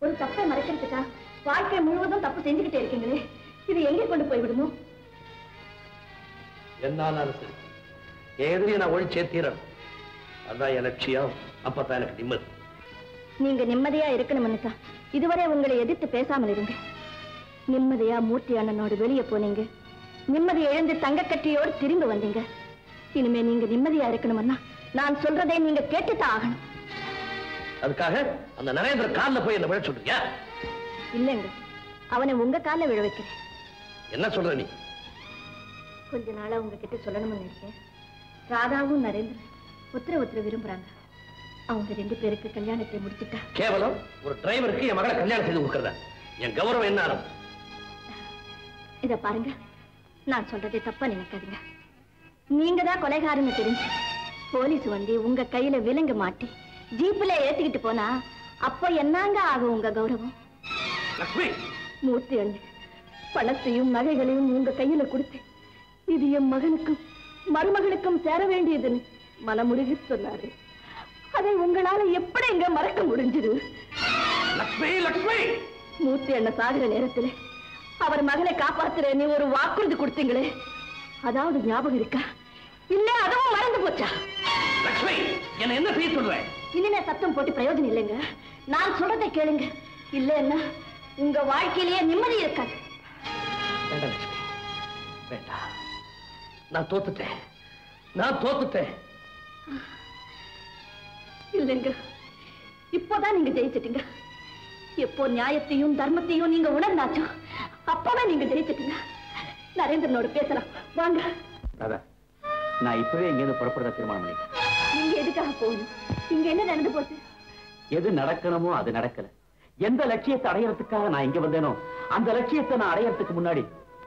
ஒரு தப்பை மறைக்கிறதுக்கா வாழ்க்கை முழுவதும் தப்பு செஞ்சுக்கிட்டே இருக்கீங்களே, இது எங்கே கொண்டு போய் விடுமோ? என்னாலும் சரி, எதிரியை நான் ஒழிச்சே தீரணும். அதான் என் லட்சியம். அப்பதான் எனக்கு நிம்மதி. நீங்க நிம்மதியா இருக்கணும்னுக்கா இதுவரை உங்களை எதிர்த்து பேசாமல் இருங்க. நிம்மதியா மூர்த்தி அண்ணனோடு வெளியே போனீங்க, நிம்மதி எழுந்து தங்கக்கட்டியோடு திரும்பி வந்தீங்க. இனிமே நீங்க நிம்மதியா இருக்கணும்னா நான் சொல்றதை நீங்க கேட்டுத்தான் ஆகணும். அதுக்காக அந்த நரேந்திர காலில் போய் என்ன விழ சொல்றியா? இல்லைங்க, அவனை உங்க காலில் விழ வைக்கிறேன். என்ன சொல்ற நீ? கொஞ்ச நாளா உங்ககிட்ட சொல்லணும்னு நினைச்சேன். ராதாவும் நரேந்திரன் ஒருத்தர விரும்புறாங்க. அவங்க 2 பேருக்கு கல்யாணத்தை முடிச்சுட்டா கேவலம் ஒரு டிரைவருக்கு என் மகளை கல்யாணம் செய்து கொடுக்கறதா? என் கௌரவம் என்ன ஆகும்? இத பாருங்க, நான் சொல்றதை தப்பா நினைக்காதீங்க. நீங்க தான் கொலைகாரன்னு தெரிஞ்சு போலீஸ் வந்து உங்க கையில விலங்கு மாட்டி ஜீப்ல ஏத்திக்கிட்டு போனா அப்போ என்னங்க ஆகும் உங்க கௌரவம்? லட்சுமி, மூர்த்தி அண்ணன் பணத்தையும் நகைகளையும் உங்க கையில கொடுத்து இது என் மகனுக்கும் மருமகளுக்கும் சேர வேண்டியதுன்னு மனமுருகி சொன்னாரு. அதை உங்களால எப்படி இங்க மறக்க முடிஞ்சது? லட்சுமி, லட்சுமி, மூர்த்தி அண்ணன் சாகுற நேரத்துல அவர் மகனை காப்பாத்துறேன்னு ஒரு வாக்குறுதி கொடுத்தீங்களே, அதாவது ஞாபகம் இருக்கா? இல்ல அதுவும் மறந்து போச்சா? லட்சுமி, என்ன என்ன செய்ய சொல்றேன்? இனிமே சத்தம் போட்டு பிரயோஜனம் இல்லைங்க. நான் சொல்றதை கேளுங்க. இல்லன்னா உங்க வாழ்க்கையிலேயே நிம்மதி இருக்காது. வேண்டாம் லட்சுமி, வேண்டாம். நான் தோத்துட்டேன். இல்லைங்க, இப்போதான் நீங்க ஜெயிச்சிட்டீங்க. எப்போ நியாயத்தையும் தர்மத்தையும் நீங்க உணர்ந்தாச்சோ அப்பவே நீங்க ஜெயிச்சிட்டீங்க. நரேந்திரனோட பேசலாம் வாங்க. நான் இப்பவே இங்க இருந்து புறப்படுற தீர்மானம் பண்ணிட்டேன். நீங்க எதுக்காக போகணும்? இங்க என்ன நடந்து போச்சு? எது நடக்கணுமோ அது நடக்கல. எந்த லட்சியத்தை அடையறதுக்காக நான் இங்க வந்தேனோ அந்த லட்சியத்தை நான் அடையறதுக்கு முன்னாடி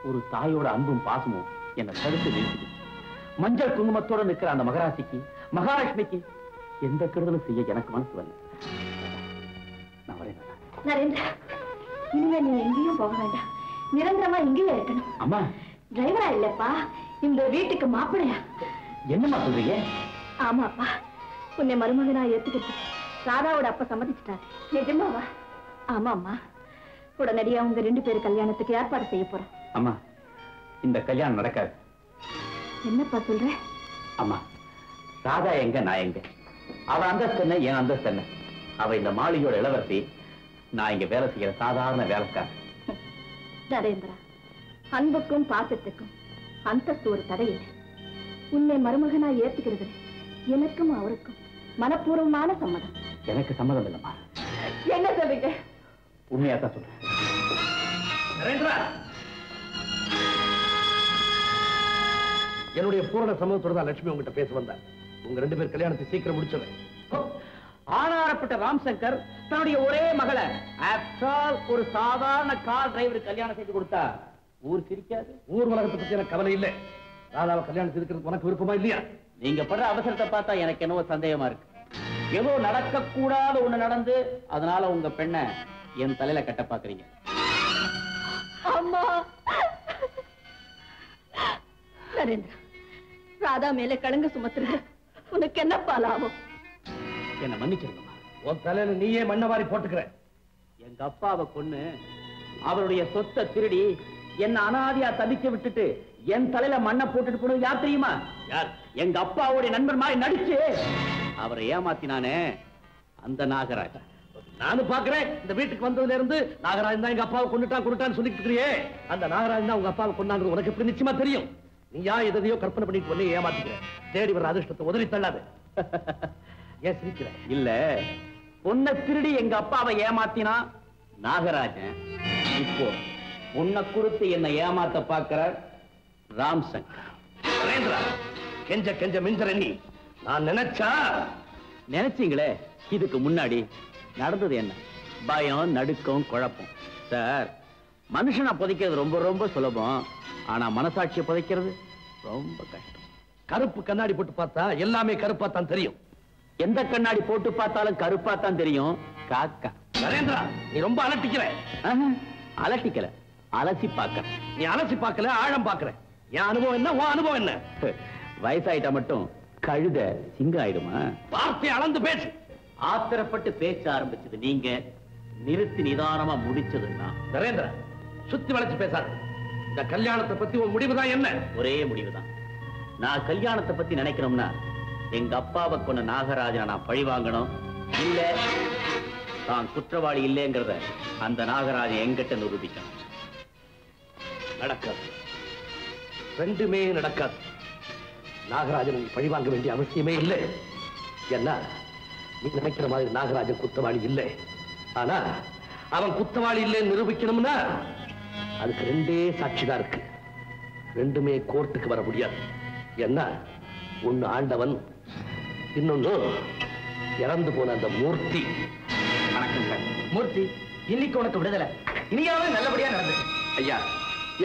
ஒரு தாயோட அன்பும் பாசமும் என்னை தடுத்து நிறுத்தி மஞ்சள் குங்குமத்தோட நிற்கிற அந்த மகராசிக்கு மகாலட்சுமிக்கு எந்த கெடுதலும் செய்ய எனக்கு மனசு வரல. நான் வரேன். நரேந்திரா, இனிமே நீங்க எங்கேயும் போக வேண்டாம். நிரந்தரமா இங்கேயே இருக்கணும். அம்மா, டிரைவரா இல்லப்பா, இந்த வீட்டுக்கு மாப்பிளையா. என்னம்மா சொல்றீங்க? ஆமாப்பா, உன்னை மருமகனா ஏத்துக்கிட்டு ராதாவோட அப்பா சம்மதிச்சுட்டாரு. நிஜமாவா? ஆமாம்மா, உடனடியா உங்க 2 பேர் கல்யாணத்துக்கு ஏற்பாடு செய்ய போறோம். அம்மா, இந்த கல்யாணம் நடக்காது. என்னப்பா சொல்ற? அம்மா, ராதா எங்க, நான் எங்க? அவ அந்தஸ்து என்ன, என் அந்தஸ்து என்ன? அவ இந்த மாளிகையோட இளவரசி, நான் இங்க வேலை செய்யற சாதாரண வேலைக்கார. நரேந்திரா, அன்புக்கும் பாசத்துக்கும் அந்தஸ்து ஒரு தடை இல்லை. உன்னை மருமகனா ஏத்துக்கிறது எனக்கும் அவருக்கும் மனப்பூர்வமான சம்மதம். எனக்கு சம்மதம் இல்லம்மா. என்ன சொல்றீங்க? உண்மையாத்தான் சொல்றேன். நரேந்திரா, என்னுடைய பூரண சம்மதத்தோட தான் லட்சுமி உங்ககிட்ட பேச வந்தார். உங்க 2 பேர் கல்யாணத்தை சீக்கிரம் முடிச்சுறேன். ஆனாரப்பட்ட ராம்சங்கர் தன்னுடைய ஒரே மகளை ஒரு சாதாரண கார் டிரைவர் கல்யாணம் செய்து கொடுத்தா ஊர் சிரிக்காது. ஊர் உலகத்தை பத்தி எனக்கு கவலை இல்லை. ராதாவை கல்யாணம் செய்து உனக்கு விருப்பமா இல்லையா? நீங்க படுற அவசரத்தை பார்த்தா எனக்கு என்னவோ சந்தேகமா இருக்கு. ஏதோ நடக்க கூடாத ஒண்ணு நடந்து அதனால உங்க பெண்ணை என் தலையில கட்ட பாக்குறீங்க. அம்மா, நரேந்திரா, ராதா மேல கலங்க சுமத்துற உனக்கு என்னப்பா லாபம்? என்ன மன்னிச்சிருக்கமா. உன் தலையில நீயே மண்ணவாரி போட்டுக்கிற. எங்க அப்பாவை கொன்னு அவருடைய சொத்தை திருடி என்ன அனாதியா தவிக்க விட்டுட்டு என் தலையில மண்ணை போட்டுட்டு போனது யார் தெரியுமா? யார்? எங்க அப்பாவுடைய நண்பர் மாதிரி நடிச்சு அவரை ஏமாத்தினானே அந்த நாகராஜ். நானும் பாக்குறேன். இந்த வீட்டுக்கு வந்ததுல இருந்து நாகராஜன் தான் எங்க அப்பாவை கொண்டுட்டான்னு சொல்லிட்டு இருக்கிறியே. அந்த நாகராஜன் தான் உங்க அப்பாவை கொண்டாங்க உனக்கு எப்படி நிச்சயமா தெரியும்? நீயா எதையோ கற்பனை பண்ணிட்டு பண்ணி ஏமாத்திக்கிற. தேடி வர அதிர்ஷ்டத்தை உதவி தள்ளாது. ஏன் சிரிக்கிற? இல்ல, பொண்ணை திருடி எங்க அப்பாவை ஏமாத்தினா நாகராஜன். இப்போ பொண்ணை கொடுத்து என்ன ஏமாத்த பாக்குற ராம்சங்கர். நரேந்திரா, கெஞ்ச கெஞ்ச மிஞ்சற நீ. நான் நினைச்சீங்களே. இதுக்கு முன்னாடி நடந்தது என்ன? பயம், நடுக்கம், குழப்பம். சார், மனுஷனை புதைக்கிறது ரொம்ப ரொம்ப சுலபம். ஆனா மனசாட்சியை புதைக்கிறது ரொம்ப கஷ்டம். கருப்பு கண்ணாடி போட்டு பார்த்தா எல்லாமே கருப்பா தான் தெரியும். எந்த கண்ணாடி போட்டு பார்த்தாலும் கருப்பா தான் தெரியும். காக்கா. நரேந்திரா, நீ ரொம்ப அலட்டிக்கிற. அலட்டிக்கல, அலசி பார்க்க. நீ அலசி பார்க்கல, ஆழம் பார்க்கற. என் அனுபவம் என்ன, உன் அனுபவம் என்ன? வயசாயிட்டா மட்டும் கழுத சிங்கம் ஆயிடுமா? வார்த்தை அளந்து பேசு. ஆத்திரப்பட்டு பேச ஆரம்பிச்சது நீங்க, நிறுத்தி நிதானமா முடிச்சதுன்னா நரேந்திர, சுத்தி வளைச்சு பேசாத. இந்த கல்யாணத்தை பத்தி உன் முடிவுதான் என்ன? ஒரே முடிவுதான். நான் கல்யாணத்தை பத்தி நினைக்கணும்னா எங்க அப்பாவை கொண்ட நாகராஜனை நான் பழி வாங்கணும். இல்ல தான் குற்றவாளி இல்லைங்கிறத அந்த நாகராஜன் எங்கிட்ட நிரூபிக்கணும். நடக்காது, ரெண்டுமே நடக்காது. நாகராஜன் பழி வாங்க வேண்டிய அவசியமே இல்லை. என்ன நீ நினைக்கிற மாதிரி நாகராஜன் குற்றவாளி இல்லை. ஆனா அவன் குற்றவாளி இல்லைன்னு நிரூபிக்கணும்னா அதுக்கு ரெண்டே சாட்சிதான் இருக்கு. ரெண்டுமே கோர்ட்டுக்கு வர முடியாது. என்ன ஒண்ணு ஆண்டவன், இன்னொன்னு இறந்து போன அந்த மூர்த்தி. வணக்கம் சார். மூர்த்தி, இன்னைக்கு உனக்கு விடுதலை. இனியாவது நல்லபடியா நடந்தது. ஐயா,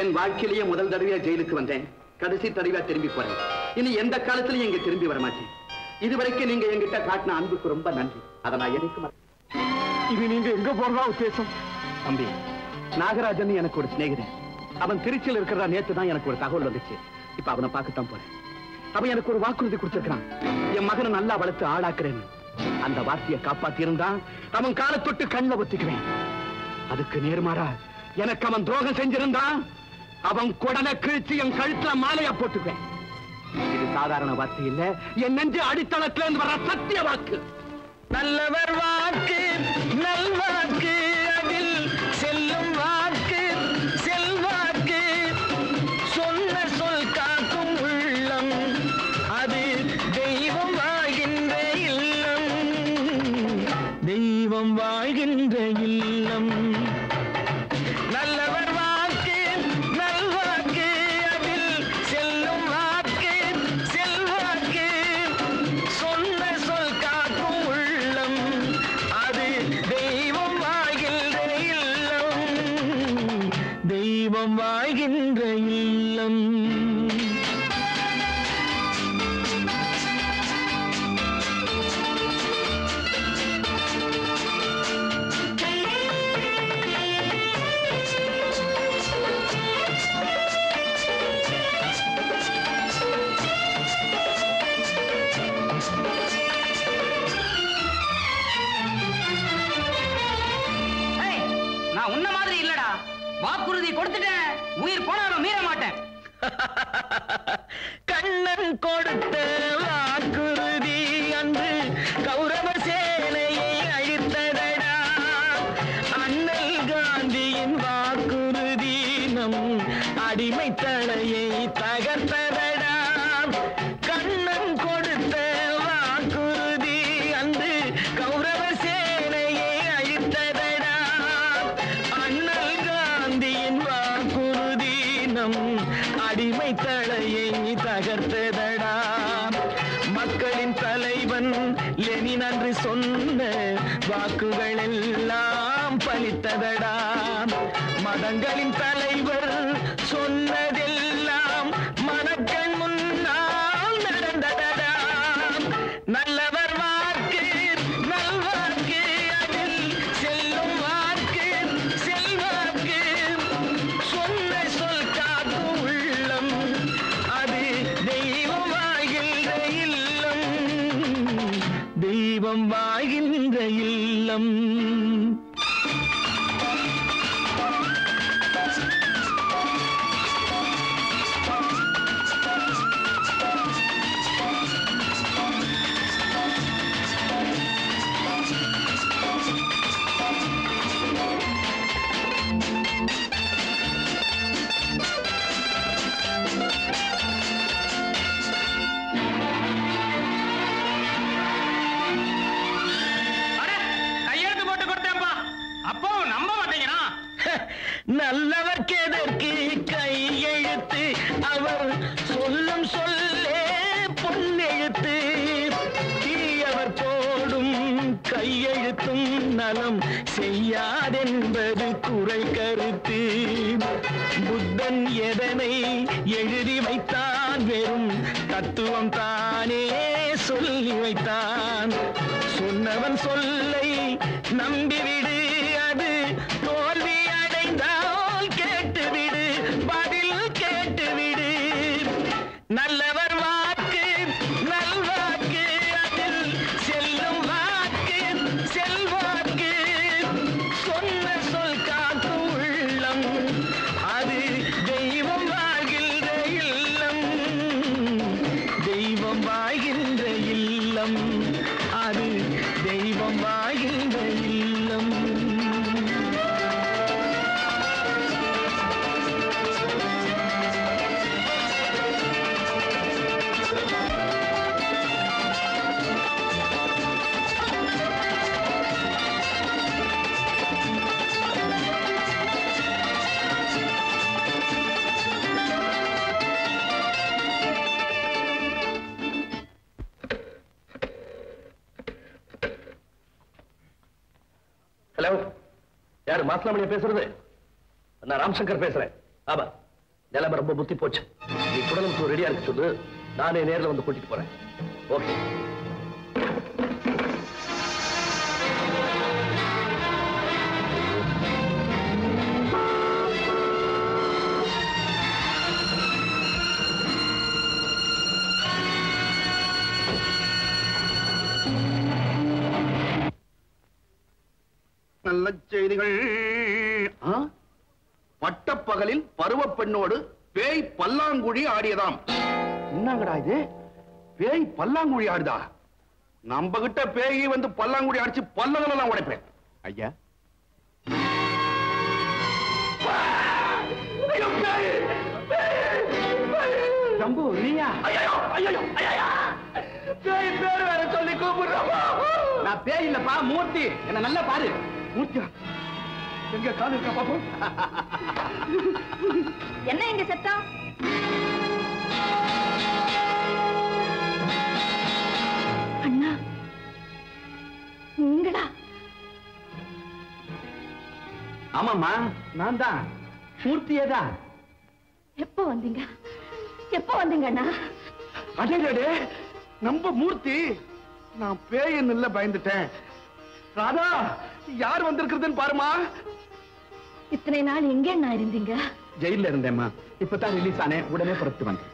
என் வாழ்க்கையிலேயே முதல் தடவையா ஜெயிலுக்கு வந்தேன். கடைசி தடவையா திரும்பி போறேன். இனி எந்த காலத்திலையும் இங்க திரும்பி வர மாட்டேன். இதுவரைக்கும் நீங்க என்கிட்ட காட்டின அன்புக்கு ரொம்ப நன்றி. அதை நான் எனக்கு இது நீங்க எங்க போறதா உத்தேசம்? தம்பி, நாகராஜன் எனக்கு ஒரு சிநேகிதன். அவன் திருச்சியில் இருக்கிறதா நேத்து தான் எனக்கு ஒரு தகவல் வந்துச்சு. இப்ப அவனை பார்க்கத்தான் போறேன். அவன் எனக்கு ஒரு வாக்குறுதி கொடுத்திருக்கான். என் மகனை நல்லா வளர்த்து ஆளாக்குறேன்னு. அந்த வார்த்தையை காப்பாத்தி இருந்தா அவன் காலை தொட்டு கண்ணில் ஒத்திக்குவேன். அதுக்கு நேர்மாறா எனக்கு அவன் துரோகம் செஞ்சிருந்தான் அவன் குடலை கிழிச்சு என் கழுத்துல மாலையா போட்டுக்குவேன். இது சாதாரண வார்த்தை இல்ல, என் நெஞ்சு அடித்தளத்துல இருந்து வர சத்திய வாக்கு. நல்லவர் வாக்கு நல்வாக்கு, அதில் செல்லும் வாக்கு செல்வாக்கு. சொன்ன சொல் காக்கும் உள்ளம், அது தெய்வம் வாழ்கின்ற இல்லம். தெய்வம் வாழ்கின்ற இல்லம். நல்லவர் வாக்கு நல்வாக்கு, அதில் செல்லும் வாக்கு செல்வாக்கு. சொன்ன சொல் காக்கும் உள்ளம், அது தெய்வம் வாழ்கின்ற இல்லம். தெய்வம் வாழ்கின்ற இல்லம். நான் உன்ன மாதிரி இல்லடா. வாக்குறுதி கொடுத்துட்டேன். உயிர் போனாலும் மீற மாட்டேன். கண்ணன் கொடுத்த வாக்குறுதி அன்று கௌரவ சேனையை அழித்ததடா. அண்ணல் காந்தியின் வாக்குறுதி நம் அடிமை தலையை தகர்த்ததடா. கண்ணன் கொடுத்த வாக்குறுதி அன்று கௌரவ சேனையை அழித்ததடா. அண்ணல் காந்தியின் வாக்குறுதி நம் அடிமை தலையை தகர்த்ததடா. மக்களின் தலைவன் லெனின் அன்று சொன்ன வாக்குகள் எல்லாம் பலித்ததடா. மதங்களின் தலைவர் சொன்னதெல்லாம் மனக்கண் முன்னால் நடந்ததடா. நல்லவர் வாக்கு நல்வாக்கு, அதில் செல்லும் வாக்கு செல்வாக்கு. சொன்ன சொல் காக்கும் உள்ளம், அது தெய்வம் வாழ்கின்ற இல்லம். தெய்வம் வாழ்கின்ற இல்லம். கையெழுத்து போட்டு கொடுத்தேன்ப்பா. அப்போ நம்ப மாட்டேங்கிறான். நல்லவர்க்கு எதற்கு கையெழுத்து, அவர் சொல்லும் சொல்லே பொன்னெழுத்து. தீயவர் போடும் கையெழுத்தும் நலம் செய்யாதென்பது குறை கருத்து. புத்தன் எதனை எழுதி வைத்தான், வெறும் தத்துவம் தானே சொல்லி வைத்தான். சொன்னவன் சொல்லை நம்பிவிடு, அது தோல்வி அடைந்தால் கேட்டுவிடு, பதில் கேட்டுவிடு. நல்லவர் வாக்கு நல்வாக்கு, அதில் செல்லும் வாக்கு செல்வாக்கு. இல்லம் அது தெய்வம் வாழ்கின்ற இல்லம். ஹலோ, யாரு மாசலாமணியா பேசுறது? நான் ராம்சங்கர் பேசுறேன். ஆமா, நிலைமை ரொம்ப புத்தி போச்சு. நீ குடலுக்கு ரெடியா இருக்கு சொல்லு, நானே நேரில் வந்து கூட்டிட்டு போறேன். ஓகே. நல்ல செய்திகள். பட்டப்பகலில் பருவ பெண்ணோடு பேய் பல்லாங்குழி ஆடியதாம். என்னங்கடா இது? பேய் பல்லாங்குழி ஆடுதா? நம்ம கிட்ட பேய் வந்து பல்லாங்குழி அடிச்சு பல்லங்களெல்லாம் உடைப்பேன். ஐயா, ஜம்பு நீயா? பேய் பேர் வேற சொல்லி கூப்பிடுறா. நான் பேய் இல்லப்பா, மூர்த்தி. என்ன நல்லா பாரு. மூர்த்தியா? எங்க கால் இருக்கா பாப்போம். என்ன இங்க சத்தம்? அண்ணா, நீங்களா? ஆமாம்மா, நான் தான். மூர்த்தியே தான். எப்போ வந்தீங்க? எப்போ வந்தீங்க அண்ணா? அடே, நம்ம மூர்த்தி. நான் பேயன்னு இல்ல பயந்துட்டேன். ராதா, யார் வந்திருக்கிறதுன்னு பாருமா. இத்தனை நாள் எங்கே அண்ணா இருந்தீங்க? ஜெயில இருந்தேம்மா. இப்பதான் ரிலீஸ் ஆனேன். உடனே புறத்து வந்தேன்.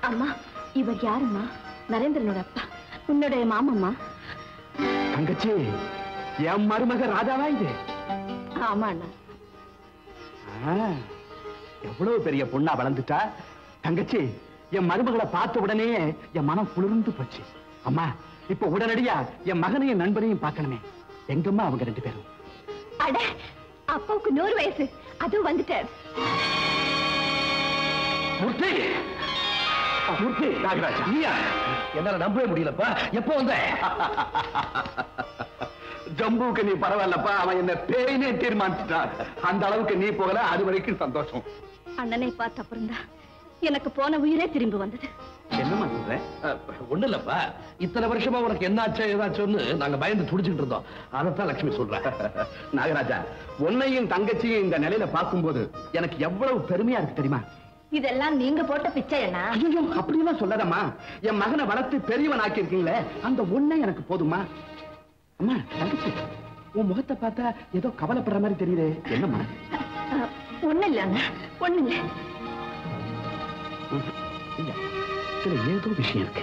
அம்மா, இவர் யாரும்மா? நரேந்திரனோட அப்பா, உன்னுடைய மாமம்மா. தங்கச்சி, என் மருமக ராதாவா இது? ஆமா அண்ணா. எவ்வளவு பெரிய பொண்ணா வளர்ந்துட்டா. தங்கச்சி, என் மருமகளை பார்த்த உடனே என் மனம் குளிர்ந்து போச்சு. அம்மா, இப்ப உடனடியா என் மகனையும் நண்பனையும் பார்க்கணுமே. எங்கம்மா அவங்க ரெண்டு பேரும்? அட, அப்பாவுக்கு 100 வயசு. அதுவும் வந்துட்டார். மூர்த்தி, மூர்த்தி, நாகராஜா நீயா? என்னால நம்பவே முடியலப்பா. எப்போ வந்த? ஜம்புவுக்கு நீ பரவாயில்லப்பா. அவன் என்ன பேயினே தீர்மானிச்சுட்டான். அந்த அளவுக்கு நீ போகல, அது வரைக்கும் சந்தோஷம். அண்ணனை பார்த்த அப்புறம்தான் எனக்கு போன உயிரே திரும்பி வந்தது. என்னம்மா சொல்ற? ஒண்ணு இல்லப்பா, இத்தனை வருஷமா உனக்கு என்னாச்சோ ஏதாச்சோன்னு நாங்க பயந்து துடிச்சுட்டு இருந்தோம். அதைத்தான் லட்சுமி சொல்ற. நாகராஜா, உன்னையும் தங்கச்சியும் இந்த நிலையில பார்க்கும்போது எனக்கு எவ்வளவு பெருமையா இருக்கு தெரியுமா? இதெல்லாம் நீங்க போட்ட பிச்சை அண்ணா. ஐயோ, அப்படியெல்லாம் சொல்லாதம்மா. என் மகனை வளர்த்து பெரியவன் ஆக்கி இருக்கீங்களே, அந்த ஒண்ணே எனக்கு போதுமா? அம்மா, தங்கச்சி, உன் முகத்தை பார்த்தா ஏதோ கவலைப்படுற மாதிரி தெரியுது. என்னம்மா? ஒண்ணு இல்ல அண்ணா, ஒண்ணு இல்ல. இல்ல, இதுல ஏதோ விஷயம் இருக்கு.